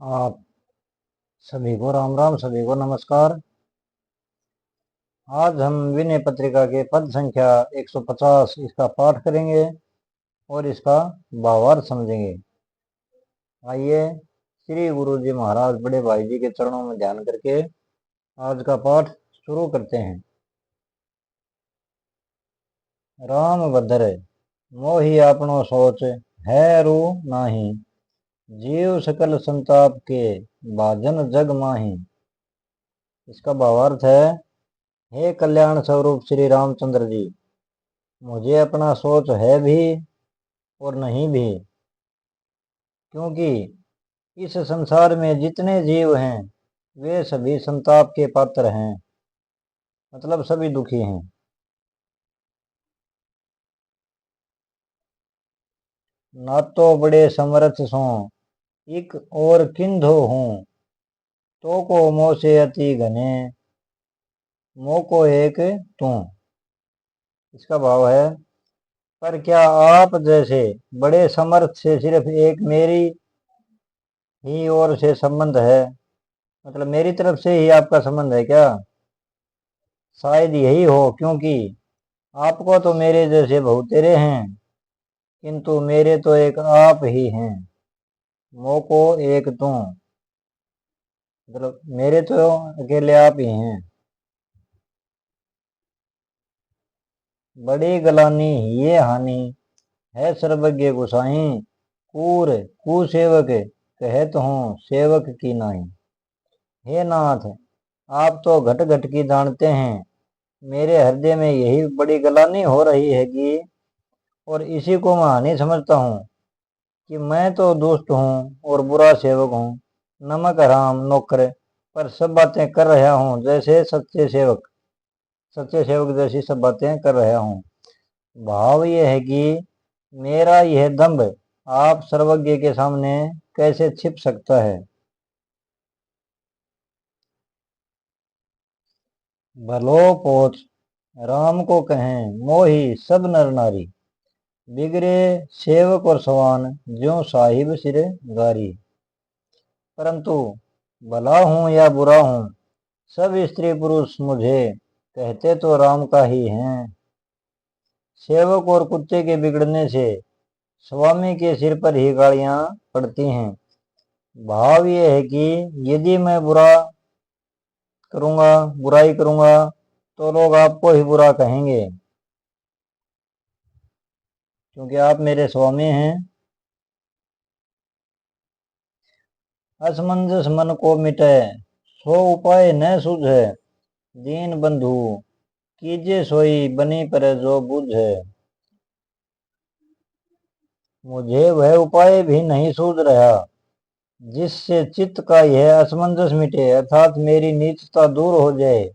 आप सभी को राम राम, सभी को नमस्कार। आज हम विनय पत्रिका के पद संख्या 150 इसका पाठ करेंगे और इसका भावार्थ समझेंगे। आइए श्री गुरु जी महाराज बड़े भाई जी के चरणों में ध्यान करके आज का पाठ शुरू करते हैं। राम भद्र मोहि आपनो सोच है रू नाही, जीव सकल संताप के भाजन जग माही। इसका भावार्थ है, हे कल्याण स्वरूप श्री रामचंद्र जी, मुझे अपना सोच है भी और नहीं भी, क्योंकि इस संसार में जितने जीव हैं वे सभी संताप के पात्र हैं, मतलब सभी दुखी हैं। ना तो बड़े समर्थ सो इक और किंधो हूँ, तो को मोह से अति घने मोह को एक तू। इसका भाव है, पर क्या आप जैसे बड़े समर्थ से सिर्फ एक मेरी ही ओर से संबंध है, मतलब मेरी तरफ से ही आपका संबंध है क्या? शायद यही हो, क्योंकि आपको तो मेरे जैसे बहुतेरे हैं, किंतु मेरे तो एक आप ही हैं। मो को एक तू, मतलब मेरे तो अकेले आप ही हैं। बड़ी गलानी ये हानि है सर्वज्ञ गुसाई, कूर कुसेवक कहत हूँ सेवक की नाई। हे नाथ, आप तो घट घट की जानते हैं, मेरे हृदय में यही बड़ी गलानी हो रही है कि, और इसी को मैं हानि समझता हूँ कि मैं तो दुष्ट हूँ और बुरा सेवक हूँ, नमक हराम नौकर, पर सब बातें कर रहा हूँ जैसे सच्चे सेवक जैसी सब बातें कर रहा हूँ। भाव यह है कि मेरा यह दंभ आप सर्वज्ञ के सामने कैसे छिप सकता है। भलो पोत राम को कहें मोही सब नर नारी, बिगड़े सेवक और सवान ज्यों साहिब सिर गारी। परंतु भला हूं या बुरा हूं, सब स्त्री पुरुष मुझे कहते तो राम का ही हैं। सेवक और कुत्ते के बिगड़ने से स्वामी के सिर पर ही गालियां पड़ती हैं। भाव ये है कि यदि मैं बुराई करूंगा तो लोग आपको ही बुरा कहेंगे, क्योंकि आप मेरे स्वामी हैं। असमंजस मन को मिटे सो उपाय न सूझे, दीन बंधु कीजिए सोई बनी पर जो बुझे। मुझे वह उपाय भी नहीं सूझ रहा जिससे चित्त का यह असमंजस मिटे, अर्थात मेरी नीचता दूर हो जाए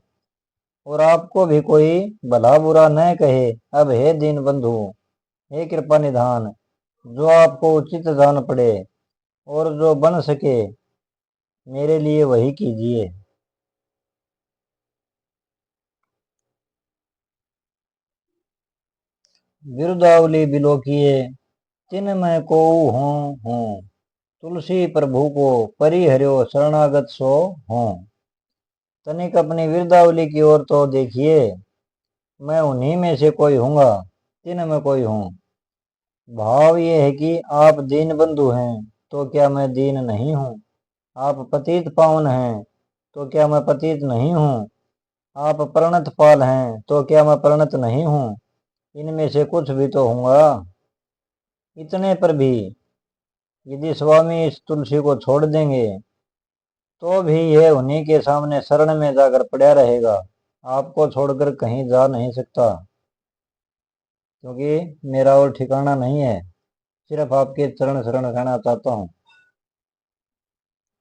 और आपको भी कोई भला बुरा न कहे। अब हे दीन बंधु, हे कृपा निधान, जो आपको उचित जान पड़े और जो बन सके मेरे लिए वही कीजिए। बिरुदावली बिलोकिए तिन मैं को हूँ, तुलसी प्रभु को परिहर्यो शरणागत सो हूँ। तनिक अपनी बिरुदावली की ओर तो देखिए, मैं उन्हीं में से कोई हूँगा, तिन में कोई हूँ। भाव ये है कि आप दीन बंधु हैं तो क्या मैं दीन नहीं हूँ? आप पतित पावन हैं तो क्या मैं पतित नहीं हूँ? आप प्रणत पाल हैं तो क्या मैं प्रणत नहीं हूँ? इनमें से कुछ भी तो हूँगा। इतने पर भी यदि स्वामी इस तुलसी को छोड़ देंगे तो भी यह उन्हीं के सामने शरण में जाकर पड़ा रहेगा, आपको छोड़कर कहीं जा नहीं सकता, क्योंकि मेरा और ठिकाना नहीं है। सिर्फ आपके चरण शरण रहना चाहता हूँ।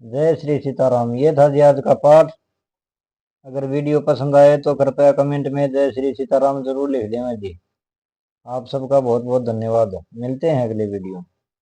जय श्री सीताराम। ये था जी आज का पाठ। अगर वीडियो पसंद आए तो कृपया कमेंट में जय श्री सीताराम जरूर लिख देना जी। आप सबका बहुत बहुत धन्यवाद। मिलते हैं अगले वीडियो।